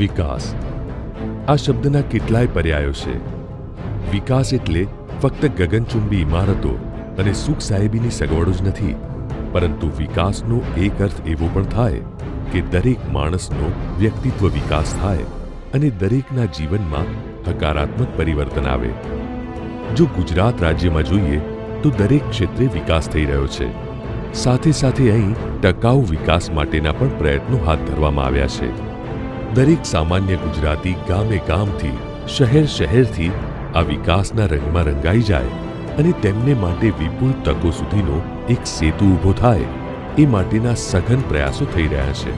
વિકાસ આ શબ્દના કેટલાય પર્યાયો છે। વિકાસ એટલે ફક્ત ગગનચુંબી ઇમારતો અને સુખ સાહેબીની સગવડો જ નથી, પરંતુ વિકાસનો એક અર્થ એવો પણ થાય કે દરેક માણસનો વ્યક્તિત્વ વિકાસ થાય અને દરેકના જીવનમાં હકારાત્મક પરિવર્તન આવે। જો ગુજરાત રાજ્યમાં જોઈએ તો દરેક ક્ષેત્રે વિકાસ થઈ રહ્યો છે। સાથે સાથે અહીં ટકાઉ વિકાસ માટેના પણ પ્રયત્નો હાથ ધરવામાં આવ્યા છે। દરેક સામાન્ય ગુજરાતી ગામે ગામથી શહેર શહેરથી આ વિકાસના રંગમાં રંગાઈ જાય અને તેમને માટે વિપુલ તકો સુધીનો એક સેતુ ઊભો થાય એ માટેના સઘન પ્રયાસો થઈ રહ્યા છે।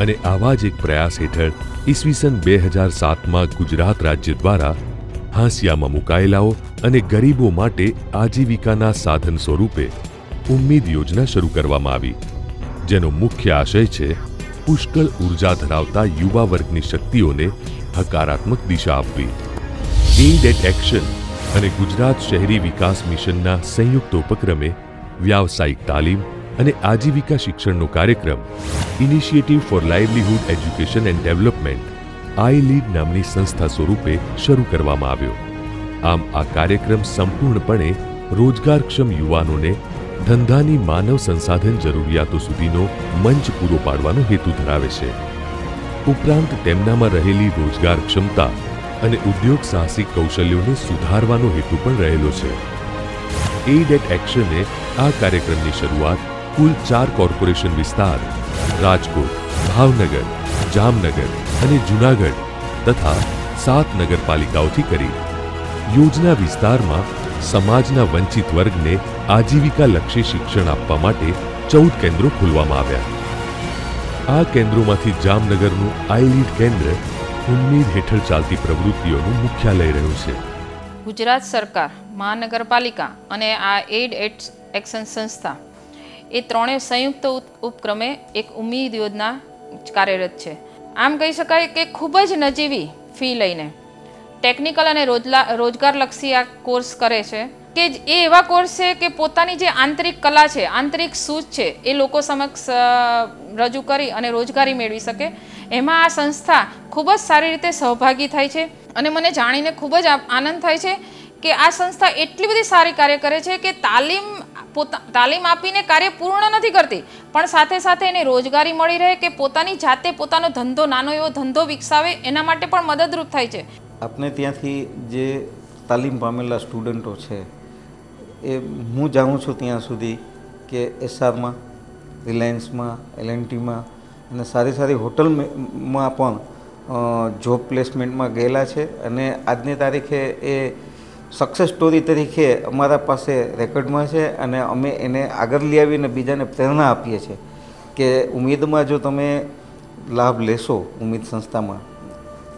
અને આવા જ એક પ્રયાસ હેઠળ ઈસવીસન 2007માં ગુજરાત રાજ્ય દ્વારા હાંસિયામાં મુકાયેલાઓ અને ગરીબો માટે આજીવિકાના સાધન સ્વરૂપે ઉમ્મીદ યોજના શરૂ કરવામાં આવી, જેનો મુખ્ય આશય છે પુષ્કળ ઉર્જા ધરાવતા યુવા વર્ગની શક્તિઓને હકારાત્મક દિશા આપવી। એઇડ એટ એક્શન અને ગુજરાત શહેરી વિકાસ મિશનના સંયુક્ત ઉપક્રમે વ્યાવસાયિક તાલીમ અને આજીવિકા શિક્ષણનો કાર્યક્રમ initiative for livelihood education and development ILEAD નામની સંસ્થા સ્વરૂપે શરૂ કરવામાં આવ્યો। આમ આ કાર્યક્રમ સંપૂર્ણપણે રોજગારક્ષમ યુવાનોને ધંધાની માનવ સંસાધન જરૂરિયાતો સુધીનો મંચ પૂરો પાડવાનો હેતુ ધરાવે છે। ઉપરાંત તેમનામાં રહેલી રોજગાર ક્ષમતા અને ઉદ્યોગ સાહસિક કૌશલ્યોને સુધારવાનો હેતુ પણ રહેલો છે। એઇડ એટ એક્શને આ કાર્યક્રમની શરૂઆત કુલ 4 કોર્પોરેશન વિસ્તાર રાજકોટ, ભાવનગર, જામનગર અને જૂનાગઢ તથા 7 નગરપાલિકાઓથી કરી। યોજના વિસ્તારમાં સમાજના વંચિત વર્ગને આજીવિકા લક્ષી શિક્ષણ આપવા માટે 14 કેન્દ્રો ખોલવામાં આવ્યા। આ કેન્દ્રોમાંથી જામનગરનું આઈલીડ કેન્દ્ર ઉમ્મીદ હેઠળ ચાલતી પ્રવૃત્તિઓનું મુખ્યાલય રહ્યું છે। ગુજરાત સરકાર, મહાનગરપાલિકા અને આ એઇડ એટ એક્શન સંસ્થા એ ત્રણેય સંયુક્ત ઉપક્રમે એક ઉમ્મીદ યોજના કાર્યરત છે। આમ કહી શકાય કે ખૂબ જ નજીવી ફી લઈને ટેકનિકલ અને રોજગારલક્ષી આ કોર્સ કરે છે કે એ એવા કોર્સ છે કે પોતાની જે આંતરિક કલા છે, આંતરિક સૂઝ છે એ લોકો સમક્ષ રજૂ કરી અને રોજગારી મેળવી શકે। એમાં આ સંસ્થા ખૂબ જ સારી રીતે સહભાગી થાય છે અને મને જાણીને ખૂબ જ આનંદ થાય છે કે આ સંસ્થા એટલી બધી સારી કાર્ય કરે છે કે તાલીમ આપીને કાર્ય પૂર્ણ નથી કરતી, પણ સાથે સાથે એને રોજગારી મળી રહે કે પોતાની જાતે પોતાનો ધંધો, નાનો એવો ધંધો વિકસાવે એના માટે પણ મદદરૂપ થાય છે। આપણે ત્યાંથી જે તાલીમ પામેલા સ્ટુડન્ટો છે એ હું જાણું છું ત્યાં સુધી કે એસઆરમાં, રિલાયન્સમાં, એલએનટીમાં અને સારી સારી હોટલમાં પણ જોબ પ્લેસમેન્ટમાં ગયેલા છે અને આજની તારીખે એ સક્સેસ સ્ટોરી તરીકે અમારા પાસે રેકોર્ડમાં છે અને અમે એને આગળ લઈ આવીને બીજાને પ્રેરણા આપીએ છીએ કે ઉમ્મીદમાં જો તમે લાભ લેશો ઉમ્મીદ સંસ્થામાં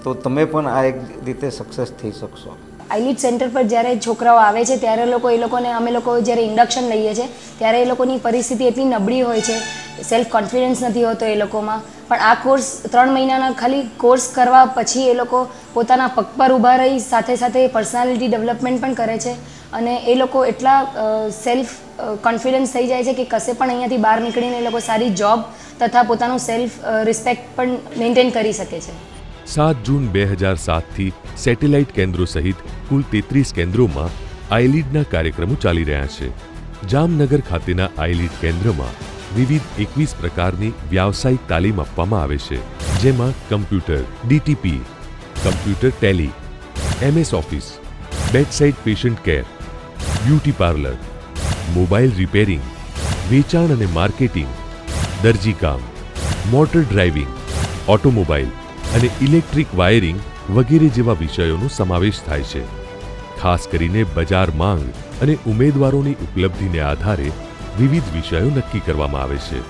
તો તમે પણ આ એક રીતે સક્સેસ થઈ શકશો। આઈલીડ સેન્ટર પર જ્યારે છોકરાઓ આવે છે ત્યારે અમે લોકો જ્યારે ઇન્ડક્શન લઈએ છીએ ત્યારે એ લોકોની પરિસ્થિતિ એટલી નબળી હોય છે, સેલ્ફ કોન્ફિડન્સ નથી હોતો એ લોકોમાં, પણ આ કોર્સ 3 મહિનાના ખાલી કોર્સ કરવા પછી એ લોકો પોતાના પગ પર ઊભા રહી સાથે સાથે પર્સનાલિટી ડેવલપમેન્ટ પણ કરે છે અને એ લોકો એટલા સેલ્ફ કોન્ફિડન્સ થઈ જાય છે કે કશે પણ અહીંયાથી બહાર નીકળીને એ લોકો સારી જોબ તથા પોતાનું સેલ્ફ રિસ્પેક્ટ પણ મેન્ટેન કરી શકે છે। 7 જૂન 2007થી સેટેલાઇટ કેન્દ્રો સહિત કુલ 33 કેન્દ્રોમાં આઈલીડના કાર્યક્રમો ચાલી રહ્યા છે। જામનગર ખાતેના આઈલીડ કેન્દ્રમાં વિવિધ 21 પ્રકારની વ્યાવસાયિક તાલીમ આપવામાં આવે છે, જેમાં computer, DTP, computer Tally, MS office, bedside patient care, beauty parlour, mobile repairing, વેચાણ અને માર્કેટિંગ, દરજીકામ, મોટર ડ્રાઇવિંગ, ઓટોમોબાઈલ અને ઇલેક્ટ્રિક વાયરિંગ વગેરે જેવા વિષયોનો સમાવેશ થાય છે। ખાસ કરીને બજાર માંગ અને ઉમેદવારોની ઉપલબ્ધિને આધારે વિવિધ વિષયો નક્કી કરવામાં આવે છે।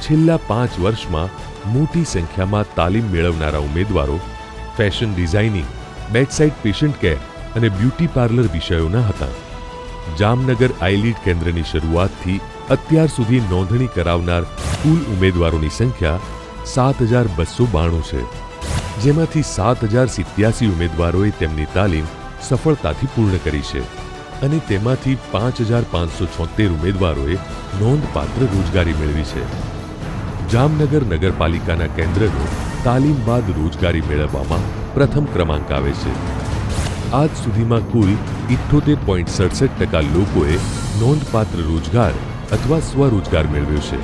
છેલ્લા 5 વર્ષમાં મોટી સંખ્યામાં તાલીમ મેળવનારા ઉમેદવારો fashion designing, bedside patient care અને બ્યુટી પાર્લર વિષયોના હતા। જામનગર આઈલીડ કેન્દ્રની શરૂઆતથી અત્યાર સુધી નોંધણી કરાવનાર કુલ ઉમેદવારોની સંખ્યા 7292 છે, જેમાંથી 7087 ઉમેદવારોએ તેમની તાલીમ સફળતાથી પૂર્ણ કરી છે અને તેમાંથી 5576 ઉમેદવારોએ નોંધપાત્ર રોજગારી મેળવી છે। જામનગર નગરપાલિકાના કેન્દ્રનો તાલીમ બાદ રોજગારી મેળવવામાં પ્રથમ ક્રમાંક આવે છે. આજ સુધીમાં કુલ 78.67% લોકોએ નોંધપાત્ર રોજગાર અથવા સ્વરોજગાર મેળવ્યો છે.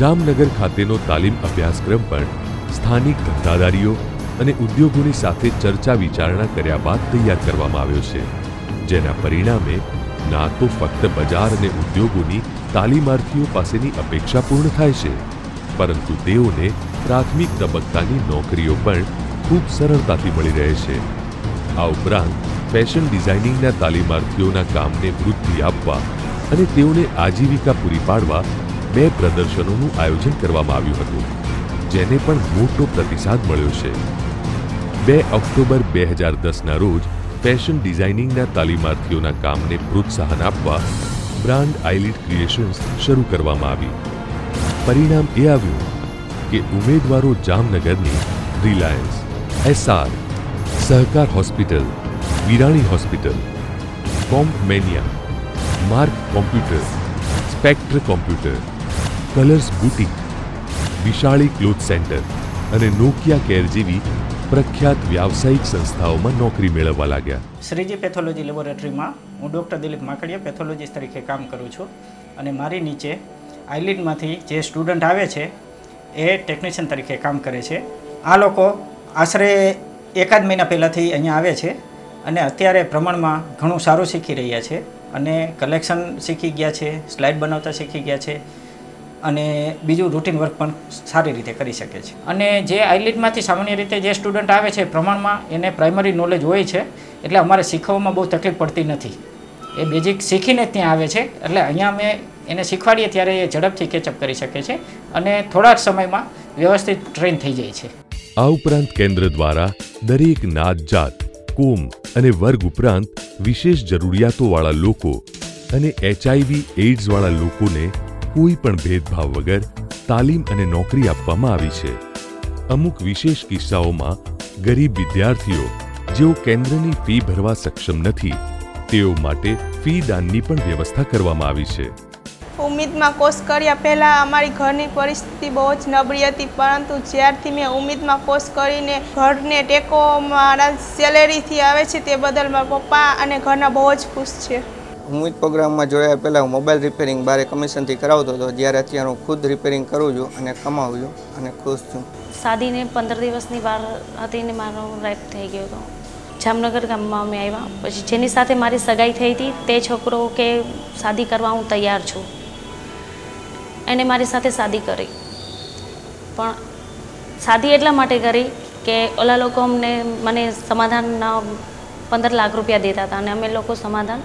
જામનગર ખાતેનો તાલીમ અભ્યાસક્રમ પણ સ્થાનિક ધંધાદારીઓ અને ઉદ્યોગોની સાથે ચર્ચા વિચારણા કર્યા બાદ તૈયાર કરવામાં આવ્યો છે, જેના પરિણામે ના તો ફક્ત બજાર અને ઉદ્યોગોની તાલીમાર્થીઓ પાસેની અપેક્ષા પૂર્ણ થાય છે, પરંતુ તેઓને પ્રાથમિક તબક્કાની નોકરીઓ પણ ખૂબ સરળતાથી મળી રહે છે. આ ઉપરાંત ફેશન ડિઝાઇનિંગના તાલીમાર્થીઓના કામને વૃદ્ધિ આપવા અને તેઓને આજીવિકા પૂરી પાડવા 2 પ્રદર્શનોનું આયોજન કરવામાં આવ્યું હતું, જેને પણ મોટો પ્રતિસાદ મળ્યો છે. 2 ઓક્ટોબર 2010ના રોજ ફેશન ડિઝાઇનિંગના તાલીમાર્થીઓના કામને પ્રોત્સાહન આપવા બ્રાન્ડ આઈલિડ ક્રિએશન્સ શરૂ કરવામાં આવી. પરિણામ એ આવ્યું કે ઉમેદવારો જામનગરની Reliance, SR, Sahakar hospital, Virani hospital, Compmania, Mark computer, Spectre computer, colours boutique, Vishali cloth centre અને નોકિયા કેર જેવી પ્રખ્યાત વ્યાવસાયિક સંસ્થાઓમાં નોકરી મેળવવા લાગ્યા. શ્રીજી પેથોલોજી લેબોરેટરીમાં હું ડૉક્ટર દિલીપ માકડિયા પેથોલોજીસ્ટ તરીકે કામ કરું છું અને મારી નીચે આઈલિડમાંથી જે સ્ટુડન્ટ આવે છે એ ટેકનિશિયન તરીકે કામ કરે છે. આ લોકો આશરે 1 મહિના પહેલાંથી અહીંયા આવે છે અને અત્યારે પ્રમાણમાં ઘણું સારું શીખી રહ્યા છે અને કલેક્શન શીખી ગયા છે, સ્લાઇડ બનાવતા શીખી ગયા છે અને બીજું રૂટીન વર્ક પણ સારી રીતે કરી શકે છે. અને જે આઈલિડમાંથી સામાન્ય રીતે જે સ્ટુડન્ટ આવે છે પ્રમાણમાં એને પ્રાઇમરી નોલેજ હોય છે, એટલે અમારે શીખવામાં બહુ તકલીફ પડતી નથી. એ બેઝિક શીખીને ત્યાં આવે છે, એટલે અહીંયા અમે એને શીખવાડીએ ત્યારે એ ઝડપથી કેચઅપ કરી શકે છે અને થોડા જ સમયમાં વ્યવસ્થિત ટ્રેન થઈ જાય છે. આ ઉપરાંત કેન્દ્ર દ્વારા દરેક નાત જાત, કોમ અને વર્ગ ઉપરાંત વિશેષ જરૂરિયાતોવાળા લોકો અને HIV/AIDS-વાળા લોકોને કોઈ પણ ભેદભાવ વગર તાલીમ અને નોકરી આપવામાં આવી છે. અમુક વિશેષ કિસ્સાઓમાં ગરીબ વિદ્યાર્થીઓ જેઓ કેન્દ્રની ફી ભરવા સક્ષમ નથી, તેઓ માટે ફી દાનની પણ વ્યવસ્થા કરવામાં આવી છે. ઉમ્મીદમાં કોર્સ કર્યા પહેલાં અમારી ઘરની પરિસ્થિતિ બહુ જ નબળી હતી, પરંતુ જ્યારથી મેં ઉમ્મીદમાં કોર્સ કરીને ઘરને ટેકો મારા સેલેરીથી આવે છે તે બદલ મારા પપ્પા અને ઘરના બહુ જ ખુશ છે. ઉમ્મીદ પ્રોગ્રામમાં જોયા પહેલાં હું મોબાઈલ રિપેરિંગ બારે કમિશનથી કરાવતો હતો, જ્યારે અત્યારે હું ખુદ રિપેરિંગ કરું છું અને કમાવું છું અને ખુશ છું. શાદીને 15 દિવસની વાર હતી ને મારો રેપ થઈ ગયો હતો. જામનગર ગામમાં અમે આવ્યા પછી જેની સાથે મારી સગાઈ થઈ હતી તે છોકરો કે શાદી કરવા હું તૈયાર છું, એને મારી સાથે શાદી કરી. પણ શાદી એટલા માટે કરી કે ઓલા લોકો મને સમાધાનના 15 લાખ રૂપિયા દેતા હતા અને અમે લોકો સમાધાન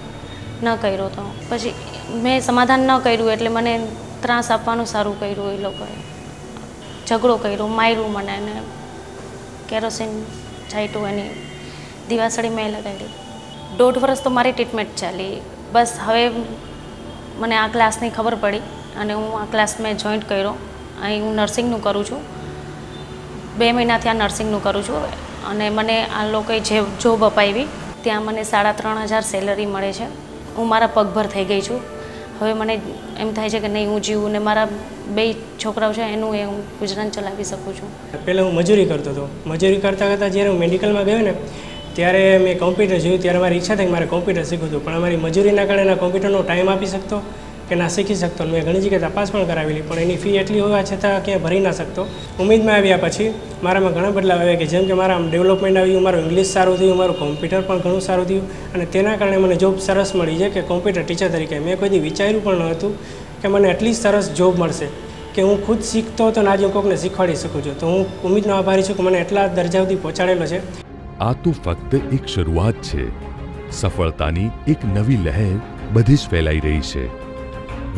ન કર્યો હતો. પછી મેં સમાધાન ન કર્યું એટલે મને ત્રાસ આપવાનું સારું કર્યું. એ લોકોએ ઝઘડો કર્યો, માર્યું મને અને કેરોસીન છાંટ્યું, એની દિવાસળી મેં લગાડી. 1.5 વર્ષ તો મારી ટ્રીટમેન્ટ ચાલી. બસ હવે મને આ ક્લાસની ખબર પડી અને હું આ ક્લાસ મેં જોઈન્ટ કર્યો. અહીં હું નર્સિંગનું કરું છું, 2 મહિનાથી આ નર્સિંગનું કરું છું અને મને આ લોકોએ જે જોબ અપાવી ત્યાં મને 3,500 સેલરી મળે છે. હું મારા પગભર થઈ ગઈ છું. હવે મને એમ થાય છે કે નહીં, હું જીવું ને મારા 2 છોકરાઓ છે એનું હું ગુજરાન ચલાવી શકું છું. પહેલાં હું મજૂરી કરતો હતો. મજૂરી કરતાં કરતાં જ્યારે હું મેડિકલમાં ગયો ને ત્યારે મેં કોમ્પ્યુટર જોયું, ત્યારે મારી ઈચ્છા થઈ કે મારે કોમ્પ્યુટર શીખવું હતું, પણ અમારી મજૂરીના કારણે કોમ્પ્યુટરનો ટાઈમ આપી શકતો કે ના શીખી શકતો. મેં ઘણી જગ્યાએ તપાસ પણ કરાવેલી, પણ એની ફી એટલી હોવા છતાં ક્યાંય ભરી ના શકતો. ઉમ્મીદમાં આવ્યા પછી મારામાં ઘણા બદલાવ આવ્યા કે જેમ કે મારા ડેવલપમેન્ટ આવ્યું, મારું ઇંગ્લિશ સારું થયું, મારું કોમ્પ્યુટર પણ ઘણું સારું થયું અને તેના કારણે મને જોબ સરસ મળી છે કે કોમ્પ્યુટર ટીચર તરીકે. મેં કોઈથી વિચાર્યું પણ ન હતું કે મને એટલી સરસ જોબ મળશે કે હું ખુદ શીખતો હતો અને આજે હું કોઈકને શીખવાડી શકું છું. તો હું ઉમ્મીદનો આભારી છું કે મને એટલા દરજા સુધી પહોંચાડેલો છે. આ તો ફક્ત એક શરૂઆત છે. સફળતાની એક નવી લહેર બધી જ ફેલાઈ રહી છે.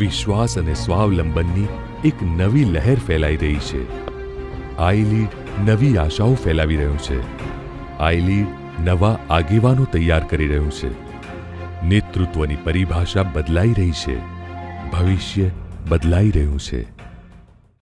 વિશ્વાસ અને સ્વાવલંબનની એક નવી લહેર ફેલાઈ રહી છે. આઈલિડ નવી આશાઓ ફેલાવી રહ્યું છે. આઈલિડ નવા આગેવાનો તૈયાર કરી રહ્યું છે. નેતૃત્વની પરિભાષા બદલાઈ રહી છે. ભવિષ્ય બદલાઈ રહ્યું છે.